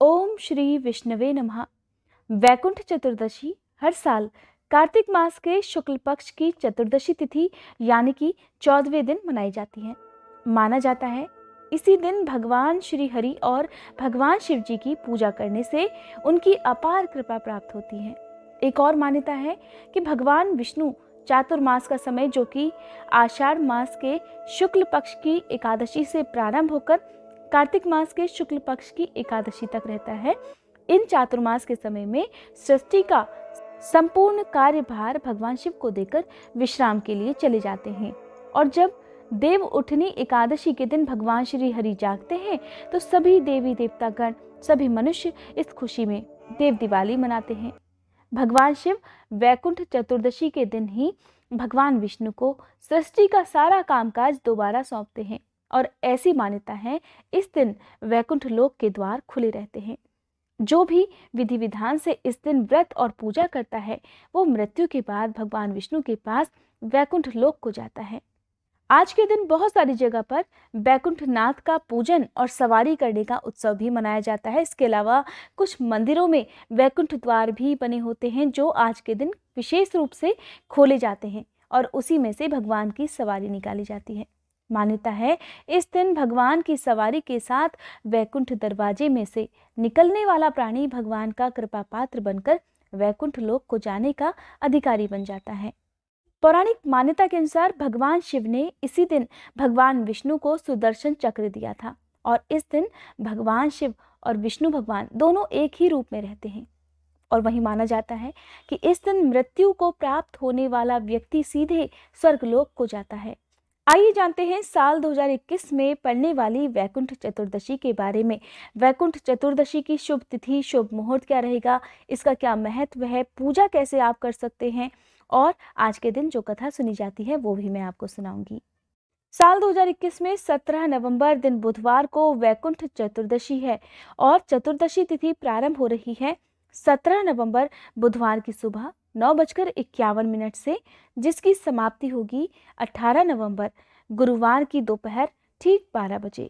ओम श्री विष्णवे नमः। वैकुंठ चतुर्दशी हर साल कार्तिक मास के शुक्ल पक्ष की चतुर्दशी तिथि यानी कि 14वें दिन मनाई जाती है। माना जाता है इसी दिन भगवान श्री हरि और भगवान शिव जी की पूजा करने से उनकी अपार कृपा प्राप्त होती है। एक और मान्यता है कि भगवान विष्णु चातुर्मास का समय जो कि आषाढ़ मास के शुक्ल पक्ष की एकादशी से प्रारंभ होकर कार्तिक मास के शुक्ल पक्ष की एकादशी तक रहता है, इन चातुर्मास के समय में सृष्टि का संपूर्ण कार्यभार भगवान शिव को देकर विश्राम के लिए चले जाते हैं। और जब देव उठनी एकादशी के दिन भगवान श्री हरि जागते हैं तो सभी देवी देवतागण, सभी मनुष्य इस खुशी में देव दिवाली मनाते हैं। भगवान शिव वैकुंठ चतुर्दशी के दिन ही भगवान विष्णु को सृष्टि का सारा कामकाज दोबारा सौंपते हैं और ऐसी मान्यता है इस दिन वैकुंठ लोक के द्वार खुले रहते हैं। जो भी विधि विधान से इस दिन व्रत और पूजा करता है वो मृत्यु के बाद भगवान विष्णु के पास वैकुंठ लोक को जाता है। आज के दिन बहुत सारी जगह पर वैकुंठ नाथ का पूजन और सवारी करने का उत्सव भी मनाया जाता है। इसके अलावा कुछ मंदिरों में वैकुंठ द्वार भी बने होते हैं जो आज के दिन विशेष रूप से खोले जाते हैं और उसी में से भगवान की सवारी निकाली जाती है। मान्यता है इस दिन भगवान की सवारी के साथ वैकुंठ दरवाजे में से निकलने वाला प्राणी भगवान का कृपा पात्र बनकर वैकुंठ लोक को जाने का अधिकारी बन जाता है। पौराणिक मान्यता के अनुसार भगवान शिव ने इसी दिन भगवान विष्णु को सुदर्शन चक्र दिया था और इस दिन भगवान शिव और विष्णु भगवान दोनों एक ही रूप में रहते हैं। और वहीं माना जाता है कि इस दिन मृत्यु को प्राप्त होने वाला व्यक्ति सीधे स्वर्गलोक को जाता है। आइए जानते हैं साल 2021 में पड़ने वाली वैकुंठ चतुर्दशी के बारे में। वैकुंठ चतुर्दशी की शुभ तिथि, शुभ मुहूर्त क्या रहेगा, इसका क्या महत्व है, पूजा कैसे आप कर सकते हैं और आज के दिन जो कथा सुनी जाती है वो भी मैं आपको सुनाऊंगी। साल 2021 में 17 नवंबर दिन बुधवार को वैकुंठ चतुर्दशी है और चतुर्दशी तिथि प्रारंभ हो रही है 17 नवंबर बुधवार की सुबह 9:51 से, जिसकी समाप्ति होगी 18 नवंबर गुरुवार की दोपहर ठीक 12 बजे।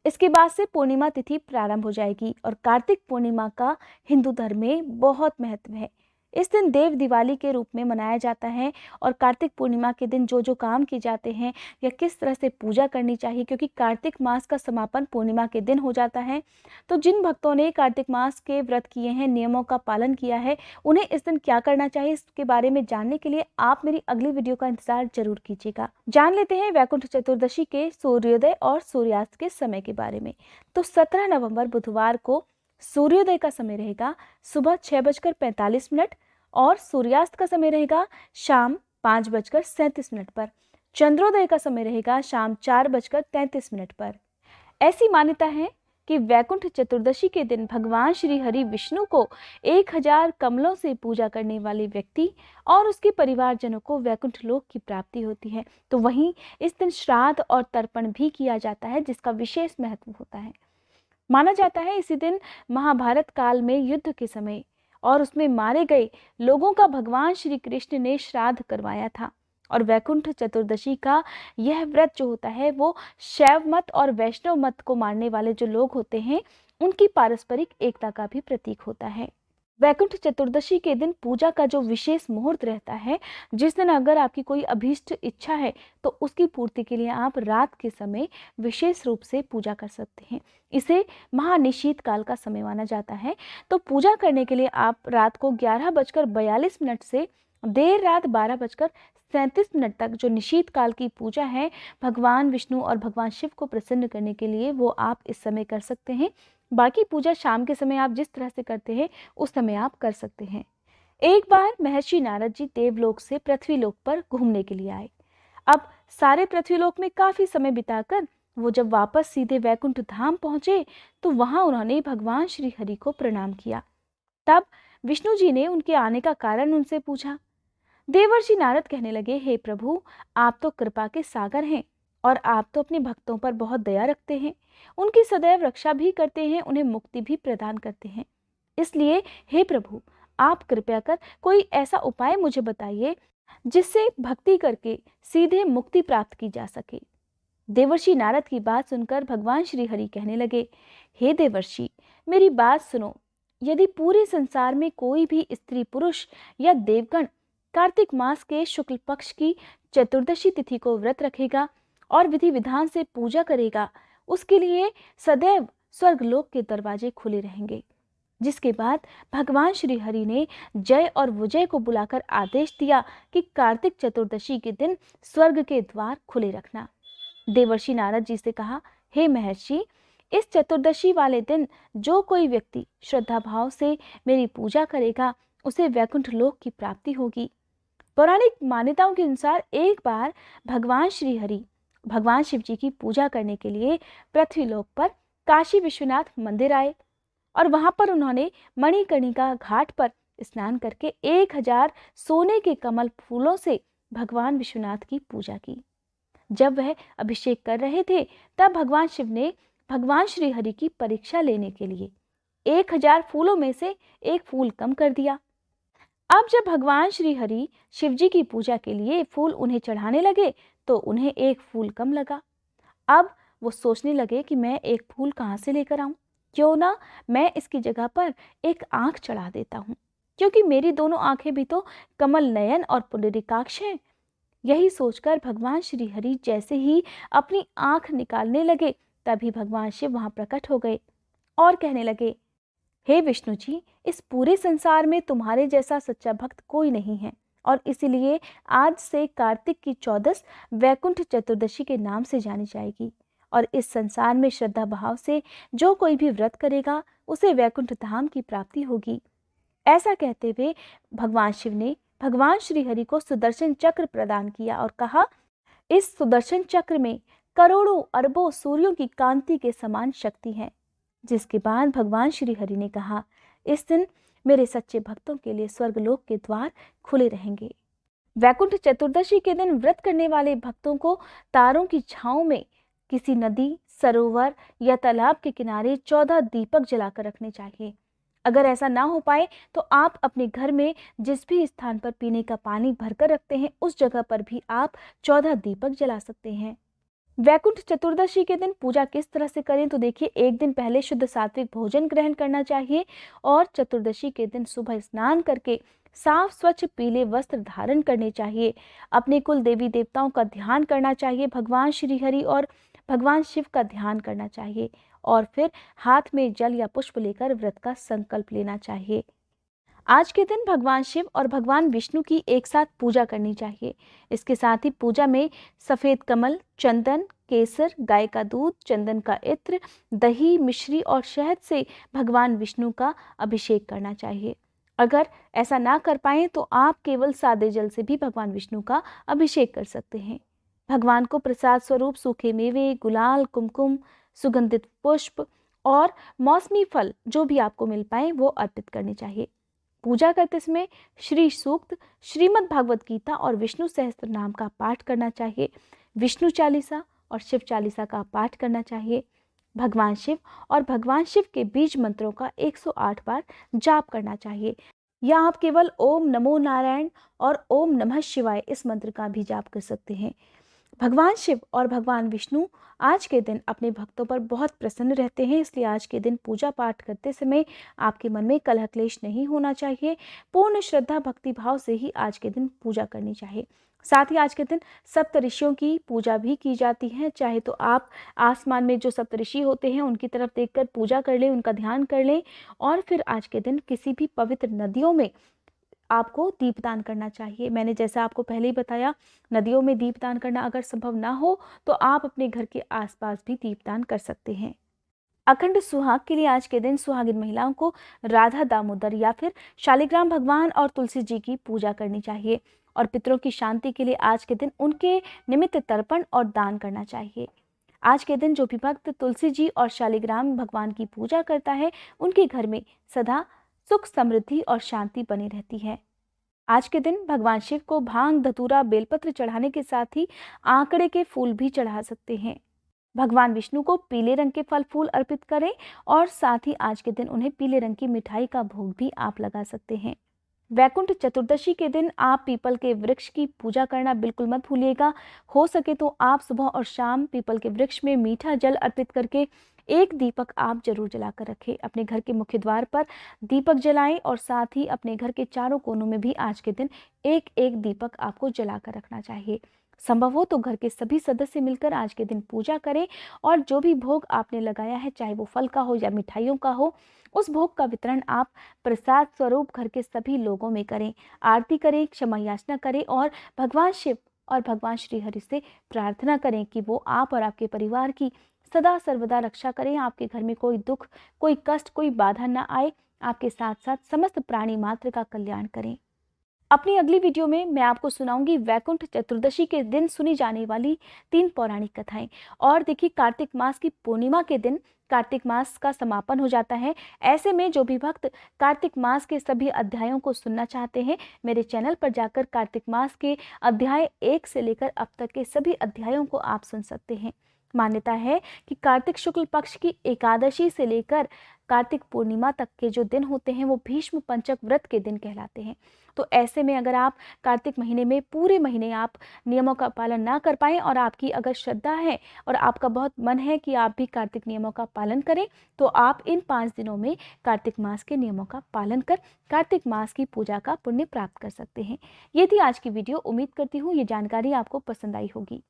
इसके बाद से पूर्णिमा तिथि प्रारंभ हो जाएगी और कार्तिक पूर्णिमा का हिंदू धर्म में बहुत महत्व है। इस दिन देव दिवाली के रूप में मनाया जाता है और कार्तिक पूर्णिमा के दिन जो जो काम किए जाते हैं या किस तरह से पूजा करनी चाहिए, क्योंकि कार्तिक मास का समापन पूर्णिमा के दिन हो जाता है, तो जिन भक्तों ने कार्तिक मास के व्रत किए हैं, नियमों का पालन किया है, उन्हें इस दिन क्या करना चाहिए इसके बारे में जानने के लिए आप मेरी अगली वीडियो का इंतजार जरूर कीजिएगा। जान लेते हैं वैकुंठ चतुर्दशी के सूर्योदय और सूर्यास्त के समय के बारे में। तो 17 नवंबर बुधवार को सूर्योदय का समय रहेगा सुबह 6:45 और सूर्यास्त का समय रहेगा शाम 5:37 पर। चंद्रोदय का समय रहेगा शाम 4:33 पर। ऐसी मान्यता है कि वैकुंठ चतुर्दशी के दिन भगवान श्री हरि विष्णु को 1000 कमलों से पूजा करने वाले व्यक्ति और उसके परिवारजनों को वैकुंठ लोक की प्राप्ति होती है। तो वहीं इस दिन श्राद्ध और तर्पण भी किया जाता है जिसका विशेष महत्व होता है। माना जाता है इसी दिन महाभारत काल में युद्ध के समय और उसमें मारे गए लोगों का भगवान श्री कृष्ण ने श्राद्ध करवाया था। और वैकुंठ चतुर्दशी का यह व्रत जो होता है वो शैव मत और वैष्णव मत को मानने वाले जो लोग होते हैं उनकी पारस्परिक एकता का भी प्रतीक होता है। वैकुंठ चतुर्दशी के दिन पूजा का जो विशेष मुहूर्त रहता है, जिस दिन अगर आपकी कोई अभीष्ट इच्छा है तो उसकी पूर्ति के लिए आप रात के समय विशेष रूप से पूजा कर सकते हैं। इसे महानिशीत काल का समय माना जाता है। तो पूजा करने के लिए आप रात को 11:42 से देर रात 12:37 तक जो निशीत काल की पूजा है भगवान विष्णु और भगवान शिव को प्रसन्न करने के लिए वो आप इस समय कर सकते हैं। बाकी पूजा शाम के समय आप जिस तरह से करते हैं उस समय आप कर सकते हैं। एक बार महर्षि नारद जी देवलोक से पृथ्वीलोक पर घूमने के लिए आए। अब सारे पृथ्वीलोक में काफी समय बिताकर वो जब वापस सीधे वैकुंठ धाम पहुंचे तो वहां उन्होंने भगवान श्री हरि को प्रणाम किया। तब विष्णु जी ने उनके आने का कारण उनसे पूछा। देवर्षि नारद कहने लगे, हे प्रभु, आप तो कृपा के सागर हैं और आप तो अपने भक्तों पर बहुत दया रखते हैं, उनकी सदैव रक्षा भी करते हैं, उन्हें मुक्ति भी प्रदान करते हैं। इसलिए हे प्रभु, आप कृपया कर कोई ऐसा उपाय मुझे बताइए जिससे भक्ति करके सीधे मुक्ति प्राप्त की जा सके। देवर्षि नारद की बात सुनकर भगवान श्री हरि कहने लगे, हे देवर्षि, मेरी बात सुनो। यदि पूरे संसार में कोई भी स्त्री पुरुष या देवगण कार्तिक मास के शुक्ल पक्ष की चतुर्दशी तिथि को व्रत रखेगा और विधि विधान से पूजा करेगा, उसके लिए सदैव स्वर्गलोक के दरवाजे खुले रहेंगे। जिसके बाद भगवान श्री हरि ने जय और विजय को बुलाकर आदेश दिया कि कार्तिक चतुर्दशी के दिन स्वर्ग के द्वार खुले रखना। देवर्षि नारद जी से कहा, हे महर्षि, इस चतुर्दशी वाले दिन जो कोई व्यक्ति श्रद्धा भाव से मेरी पूजा करेगा, उसे वैकुंठ लोक की प्राप्ति होगी। पौराणिक मान्यताओं के अनुसार एक बार भगवान श्री हरि भगवान शिव जी की पूजा करने के लिए पृथ्वीलोक पर काशी विश्वनाथ मंदिर आए और वहां पर उन्होंने मणिकर्णिका घाट पर स्नान करके 1000 सोने के कमल फूलों से भगवान विश्वनाथ की पूजा की। जब वह अभिषेक कर रहे थे, तब भगवान शिव ने भगवान श्री हरि की परीक्षा लेने के लिए 1000 फूलों में से एक फूल कम कर दिया। अब जब भगवान श्री हरि शिव जी की पूजा के लिए फूल उन्हें चढ़ाने लगे, तो उन्हें एक फूल कम लगा। अब वो सोचने लगे कि मैं एक फूल कहाँ से लेकर आऊं, क्यों ना मैं इसकी जगह पर एक आंख चढ़ा देता हूं, क्योंकि मेरी दोनों आंखें भी तो कमल नयन और पुंडरीकाक्ष हैं। यही सोचकर भगवान श्री हरि जैसे ही अपनी आंख निकालने लगे, तभी भगवान शिव वहां प्रकट हो गए और कहने लगे, हे विष्णु जी, इस पूरे संसार में तुम्हारे जैसा सच्चा भक्त कोई नहीं है, और इसीलिए आज से कार्तिक की 14 वैकुंठ चतुर्दशी के नाम से जानी जाएगी। और इस संसार में श्रद्धा भाव से जो कोई भी व्रत करेगा, उसे वैकुंठ धाम की प्राप्ति होगी। ऐसा कहते हुए भगवान शिव ने भगवान श्री हरि को सुदर्शन चक्र प्रदान किया और कहा, इस सुदर्शन चक्र में करोड़ों अरबों सूर्यों की कांति के समान शक्ति है। जिसके बाद भगवान श्री हरि ने कहा, इस दिन मेरे सच्चे भक्तों के लिए स्वर्गलोक के द्वार खुले रहेंगे। वैकुंठ चतुर्दशी के दिन व्रत करने वाले भक्तों को तारों की छांव में किसी नदी, सरोवर या तालाब के किनारे 14 दीपक जलाकर रखने चाहिए। अगर ऐसा ना हो पाए तो आप अपने घर में जिस भी स्थान पर पीने का पानी भरकर रखते हैं, उस जगह पर भी आप 14 दीपक जला सकते हैं। वैकुंठ चतुर्दशी के दिन पूजा किस तरह से करें, तो देखिए, एक दिन पहले शुद्ध सात्विक भोजन ग्रहण करना चाहिए और चतुर्दशी के दिन सुबह स्नान करके साफ स्वच्छ पीले वस्त्र धारण करने चाहिए। अपने कुल देवी देवताओं का ध्यान करना चाहिए, भगवान श्री हरि और भगवान शिव का ध्यान करना चाहिए और फिर हाथ में जल या पुष्प लेकर व्रत का संकल्प लेना चाहिए। आज के दिन भगवान शिव और भगवान विष्णु की एक साथ पूजा करनी चाहिए। इसके साथ ही पूजा में सफेद कमल, चंदन, केसर, गाय का दूध, चंदन का इत्र, दही, मिश्री और शहद से भगवान विष्णु का अभिषेक करना चाहिए। अगर ऐसा ना कर पाएं तो आप केवल सादे जल से भी भगवान विष्णु का अभिषेक कर सकते हैं। भगवान को प्रसाद स्वरूप सूखे मेवे, गुलाल, कुमकुम, सुगंधित पुष्प और मौसमी फल जो भी आपको मिल पाए वो अर्पित करने चाहिए। पूजा करते समय श्री सूक्त, श्रीमद् भागवत गीता और विष्णु सहस्त्र नाम का पाठ करना चाहिए। विष्णु चालीसा और शिव चालीसा का पाठ करना चाहिए। भगवान शिव और भगवान शिव के बीज मंत्रों का 108 बार जाप करना चाहिए, या आप केवल ओम नमो नारायण और ओम नमः शिवाय इस मंत्र का भी जाप कर सकते हैं। भगवान शिव और भगवान विष्णु आज के दिन अपने भक्तों पर बहुत प्रसन्न रहते हैं, इसलिए आज के दिन पूजा पाठ करते समय आपके मन में कलह क्लेश नहीं होना चाहिए। पूर्ण श्रद्धा भक्ति भाव से ही आज के दिन पूजा करनी चाहिए। साथ ही आज के दिन सप्तऋषियों की पूजा भी की जाती है। चाहे तो आप आसमान में जो सप्तऋषि होते हैं उनकी तरफ देखकर पूजा कर लें, उनका ध्यान कर लें, और फिर आज के दिन किसी भी पवित्र नदियों में आपको दीपदान करना चाहिए। मैंने जैसा आपको पहले ही बताया, नदियों में दीपदान करना अगर संभव ना हो तो आप अपने घर के आसपास भी दीपदान कर सकते हैं। अखंड सुहाग के लिए आज के दिन सुहागिन महिलाओं को राधा दामोदर या फिर शालिग्राम भगवान और तुलसी जी की पूजा करनी चाहिए, और पितरों की शांति के लिए आज के दिन उनके निमित्त तर्पण और दान करना चाहिए। आज के दिन जो भी भक्त तुलसी जी और शालिग्राम भगवान की पूजा करता है, उनके घर में सदा सुख, समृद्धि और शांति बनी रहती है। आज के दिन भगवान शिव को भांग, धतूरा, बेलपत्र चढ़ाने के साथ ही आंकड़े के फूल भी चढ़ा सकते हैं। भगवान विष्णु को पीले रंग के फल फूल अर्पित करें और साथ ही आज के दिन उन्हें पीले रंग की मिठाई का भोग भी आप लगा सकते हैं। वैकुंठ चतुर्दशी के दिन आप पीपल के वृक्ष की पूजा करना बिल्कुल मत भूलिएगा। हो सके तो आप सुबह और शाम पीपल के वृक्ष में मीठा जल अर्पित करके एक दीपक आप जरूर जलाकर रखें। अपने घर के मुख्य द्वार पर दीपक जलाएं और साथ ही अपने घर के चारों कोनों में भी आज के दिन एक एक दीपक आपको जलाकर रखना चाहिए। संभव हो तो घर के सभी सदस्य मिलकर आज के दिन पूजा करें और जो भी भोग आपने लगाया है, चाहे वो फल का हो या मिठाइयों का हो, उस भोग का वितरण आप प्रसाद स्वरूप घर के सभी लोगों में करें। आरती करें, क्षमा याचना करें और भगवान शिव और भगवान श्री हरि से प्रार्थना करें कि वो आप और आपके परिवार की सदा सर्वदा रक्षा करें। आपके घर में कोई दुख, कोई कष्ट, कोई बाधा न आए। आपके साथ साथ समस्त प्राणी मात्र का कल्याण करें। अपनी अगली वीडियो में मैं आपको सुनाऊंगी वैकुंठ चतुर्दशी के दिन सुनी जाने वाली 3 पौराणिक कथाएं। और देखिए, कार्तिक मास की पूर्णिमा के दिन कार्तिक मास का समापन हो जाता है। ऐसे में जो भी भक्त कार्तिक मास के सभी अध्यायों को सुनना चाहते हैं, मेरे चैनल पर जाकर कार्तिक मास के अध्याय 1 से लेकर अब तक के सभी अध्यायों को आप सुन सकते हैं। मान्यता है कि कार्तिक शुक्ल पक्ष की एकादशी से लेकर कार्तिक पूर्णिमा तक के जो दिन होते हैं वो भीष्म पंचक व्रत के दिन कहलाते हैं। तो ऐसे में अगर आप कार्तिक महीने में पूरे महीने आप नियमों का पालन ना कर पाएं और आपकी अगर श्रद्धा है और आपका बहुत मन है कि आप भी कार्तिक नियमों का पालन करें, तो आप इन 5 दिनों में कार्तिक मास के नियमों का पालन कर कार्तिक मास की पूजा का पुण्य प्राप्त कर सकते हैं। ये थी आज की वीडियो। उम्मीद करती हूँ ये जानकारी आपको पसंद आई होगी।